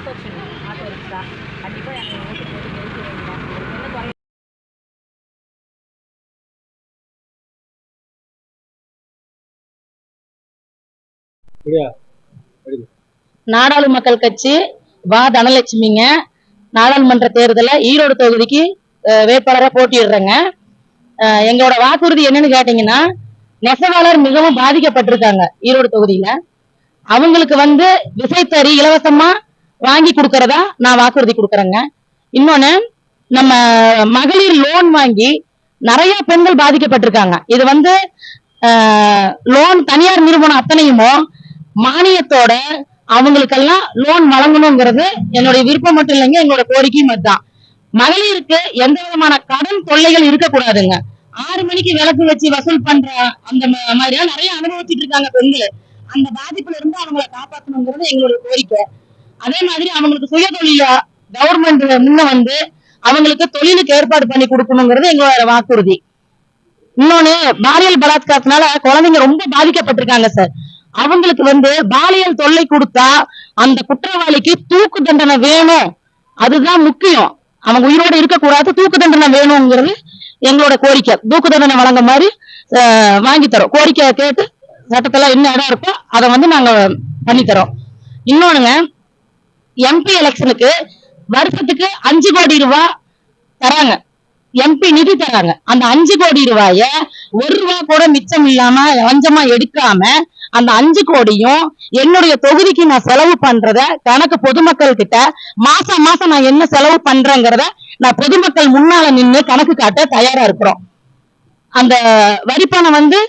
Auto சின்னம் auto rickshaw கண்டிப்பாக எனக்கு ஓட்டு போட்டு ஜெயிக்க வைங்க. என்ன குறை நாடாளு மக்கள் கட்சி வா தனலட்சுமிங்க. நாடாளுமன்ற தேர்தலில் ஈரோடு தொகுதிக்கு வேட்பாளராக போட்டியிடுறேங்க. எங்களோட வாக்குறுதி என்னன்னு கேட்டீங்கன்னா, நெசவாளர் மிகவும் பாதிக்கப்பட்டிருக்காங்க ஈரோடு தொகுதியில. அவங்களுக்கு விசைத்தறி இலவசமா வாங்கி கொடுக்கறதா நான் வாக்குறுதி கொடுக்கறேங்க. இன்னொன்னு, நம்ம மகளிர் லோன் வாங்கி நிறைய பெண்கள் பாதிக்கப்பட்டிருக்காங்க. இது லோன் தனியார் நிறுவனம் அத்தனையுமோ மானியத்தோட அவங்களுக்கெல்லாம் லோன் வழங்கணுங்கிறது என்னுடைய விருப்பம் மட்டும் இல்லைங்க, எங்களோட கோரிக்கையும் அதுதான். மகளிருக்கு எந்த விதமான கடன் தொல்லைகள் இருக்கக்கூடாதுங்க. 6 மணிக்கு விளக்கு வச்சு வசூல் பண்ற அந்த மாதிரியா நிறைய அனுபவிச்சுட்டு இருக்காங்க பெண்கள். அந்த பாதிப்புல இருந்து அவங்களை காப்பாற்றணுங்கிறது எங்களுடைய கோரிக்கை. அதே மாதிரி அவங்களுக்கு சுய தொழில கவர்மெண்ட் முன்ன அவங்களுக்கு தொழிலுக்கு ஏற்பாடு பண்ணி கொடுக்கணுங்கிறது எங்களோட வாக்குறுதி. இன்னொன்னு, பாலியல் பலாத்காரத்தினால குழந்தைங்க ரொம்ப பாதிக்கப்பட்டிருக்காங்க சார். அவங்களுக்கு பாலியல் தொல்லை கொடுத்தா அந்த குற்றவாளிக்கு தூக்கு தண்டனை வேணும், அதுதான் முக்கியம். அவங்க உயிரோடு இருக்கக்கூடாது, தூக்கு தண்டனை வேணுங்கிறது எங்களோட கோரிக்கை. தூக்கு தண்டனை வழங்க மாதிரி வாங்கி தரோம். கோரிக்கை கேட்டு சட்டத்துல என்ன இடம் இருக்கோ அதை நாங்க பண்ணித்தரோம். இன்னொன்னுங்க, எம்பி எலெக்ஷனுக்கு வருஷத்துக்கு 5 கோடி ரூபாய் தராங்க, எம்பி நிதி தராங்க. அந்த 5 கோடி ரூபாய 1 ரூபாய் கூட மிச்சம் இல்லாம லஞ்சமா எடுக்காம அந்த 5 கோடியும் என்னுடைய தொகுதிக்கு நான் செலவு பண்றத கணக்கு பொதுமக்கள் கிட்ட மாசம் மாசம் நான் என்ன செலவு பண்றேங்கிறத நான் பொதுமக்கள் முன்னால நின்று கணக்கு காட்ட தயாரா இருக்கிறோம். அந்த வரிப்பணம்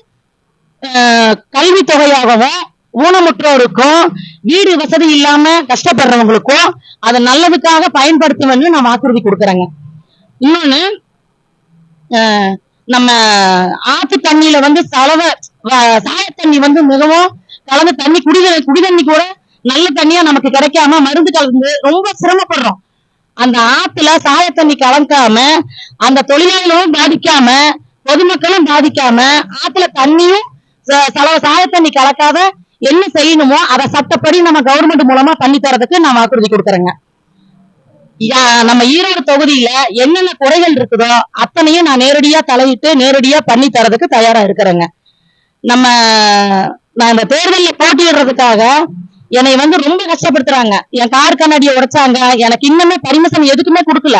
கல்வி தொகையாகவும் ஊனமுற்றோருக்கும் வீடு வசதி இல்லாம கஷ்டப்படுறவங்களுக்கும் அதை நல்லதுக்காக பயன்படுத்துவேன்னு நான் வாக்குறுதி கொடுக்குறேங்க. இன்னொன்னு, நம்ம ஆத்து தண்ணியில சாய தண்ணி மிகவும் கலந்து தண்ணி குடிதண்ணி கூட நல்ல தண்ணியா நமக்கு கிடைக்காம மருந்து கலந்து ரொம்ப சிரமப்படுறோம். அந்த ஆத்துல சாய தண்ணி கலக்காம அந்த தொழிலாளர்களும் பாதிக்காம பொதுமக்களும் பாதிக்காம ஆத்துல தண்ணியும் சாய தண்ணி கலக்காத என்ன செய்யணுமோ அதை சட்டப்படி நம்ம கவர்மெண்ட் மூலமா பண்ணி தரதுக்கு நான் வாக்குறுதி கொடுக்குறேங்க. நம்ம ஈரோடு தொகுதியில என்னென்ன குறைகள் இருக்குதோ அத்தனையும் நான் நேரடியா தலையிட்டு நேரடியா பண்ணி தரதுக்கு தயாரா இருக்கிறேங்க. நான் இந்த தேர்தலில் போட்டியிடுறதுக்காக என்னை ரொம்ப கஷ்டப்படுத்துறாங்க. என் கார் கண்ணாடியை உடைச்சாங்க. எனக்கு இன்னுமே பர்மிஷன் எதுக்குமே கொடுக்கல.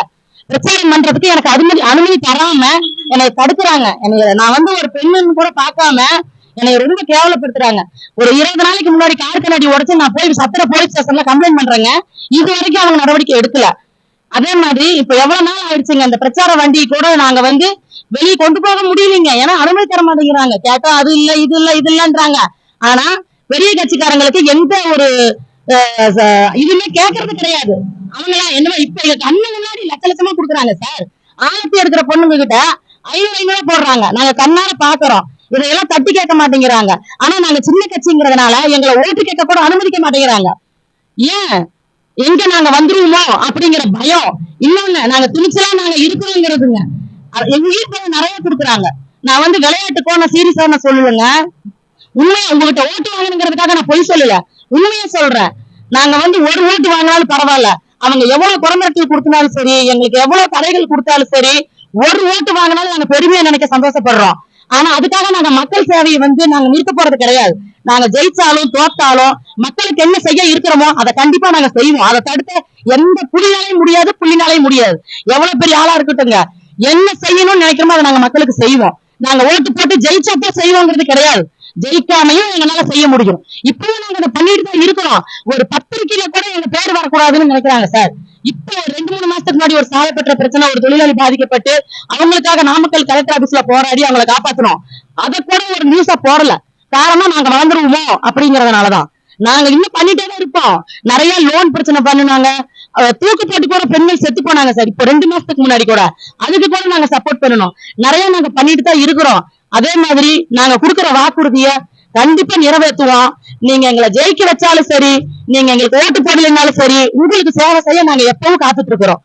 பிரச்சாரம் பண்றதுக்கு எனக்கு அனுமதி தராம என்னை தடுக்கிறாங்க. நான் ஒரு பெண்ணுன்னு கூட பார்க்காம என்னை ரொம்ப கேவலப்படுத்துறாங்க. ஒரு 20 நாளைக்கு முன்னாடி கார் கண்ணாடி உடைச்சு நான் போய் சத்திர போலீஸ் ஸ்டேஷன்ல கம்ப்ளைண்ட் பண்றேங்க. இது வரைக்கும் அவங்க நடவடிக்கை எடுக்கல. அதே மாதிரி இப்ப எவ்வளவு நாள் ஆயிடுச்சுங்க, அந்த பிரச்சார வண்டி கூட நாங்க வெளியே கொண்டு போக முடியலைங்க. ஏன்னா அனுமதி தர மாட்டேங்கிறாங்க. கேட்டா அது இல்ல இது இல்ல இது இல்லன்றாங்க. ஆனா பெரிய கட்சிக்காரங்களுக்கு எந்த ஒரு இதுவுமே கேட்கறது கிடையாது. அவங்களா என்ன இப்ப எங்க கண்ணு முன்னாடி லட்ச லட்சமா கொடுக்குறாங்க சார். ஆழத்தி எடுக்கிற பொண்ணுங்க கிட்ட 500 போடுறாங்க. நாங்க கண்ணால பாக்குறோம். இதையெல்லாம் தட்டி கேட்க மாட்டேங்கிறாங்க. ஆனா நாங்க சின்ன கட்சிங்கிறதுனால எங்களை ஓட்டு கேட்க கூட அனுமதிக்க மாட்டேங்கிறாங்க. ஏன் எங்க நாங்க வந்துருவோமோ அப்படிங்கிற பயம். இன்னொன்னு, நாங்க துணிச்சலா நாங்க இருக்கிறோங்கிறதுங்க. எங்க வீட்டுல நிறைய கொடுக்குறாங்க. நான் விளையாட்டுக்கோ நான் சீரியஸா நான் சொல்லுவேங்க. உண்மையா உங்ககிட்ட ஓட்டு வாங்கணுங்கிறதுக்காக நான் பொய் சொல்லல, உண்மையா சொல்றேன். நாங்க ஒரு ஓட்டு வாங்கினாலும் பரவாயில்ல, அவங்க எவ்வளவு குறைமிரட்டல் கொடுத்தாலும் சரி, எங்களுக்கு எவ்வளவு தடைகள் கொடுத்தாலும் சரி, ஒரு ஓட்டு வாங்கினாலும் நாங்க பெருமையா நினைக்க சந்தோஷப்படுறோம். ஆனா அதுக்காக நாங்க மக்கள் சேவையை நாங்க நிறுத்த போறது கிடையாது. நாங்க ஜெயிச்சாலும் தோத்தாலும் மக்களுக்கு என்ன செய்ய இருக்கிறோமோ அதை கண்டிப்பா நாங்க செய்வோம். அதை தடுத்த எந்த புள்ளினாலையும் முடியாது, புள்ளினாலையும் முடியாது. எவ்வளவு பெரிய ஆளா இருக்கட்டுங்க, என்ன செய்யணும்னு நினைக்கிறோமோ அதை நாங்க மக்களுக்கு செய்வோம். நாங்க ஓட்டு போட்டு ஜெயிச்சப்ப செய்வோங்கிறது கிடையாது, ஜெயிக்காமையும் எங்களால செய்ய முடியும். இப்பவும் நாங்க அதை பண்ணிட்டு தான் இருக்கிறோம். ஒரு பத்திரிகையில கூட எங்க பேர் வரக்கூடாதுன்னு நினைக்கிறாங்க சார். இப்ப 2-3 மாசத்துக்கு முன்னாடி ஒரு சாயப்பட்ட பிரச்சனை, ஒரு தொழிலாளி பாதிக்கப்பட்டு அவங்களுக்காக நாமக்கல் கலெக்டர் ஆபீஸ்ல போராடி அவங்களை காப்பாற்றணும். அதை கூட ஒரு நியூஸா போடல. காரணம், நாங்க வளர்ந்துருவோமோ அப்படிங்கறதுனாலதான். நாங்க இன்னும் பண்ணிட்டே தான் இருப்போம். நிறைய லோன் பிரச்சனை பண்ணுனாங்க, தூக்கு போட்டு கூட பெண்கள் செத்து போனாங்க சார். இப்ப 2 மாசத்துக்கு முன்னாடி கூட அதுக்கு கூட நாங்க சப்போர்ட் பண்ணணும். நிறைய நாங்க பண்ணிட்டு தான் இருக்கிறோம். அதே மாதிரி நாங்க கொடுக்குற வாக்குறுதிய கண்டிப்பா நிறைவேற்றுவோம். நீங்க எங்களை ஜெயிக்க வச்சாலும் சரி, நீங்க எங்களுக்கு ஓட்டு போடலைன்னாலும் சரி, உங்களுக்கு சேவை செய்ய நாங்க எப்பவும் காத்துட்டு இருக்கிறோம்.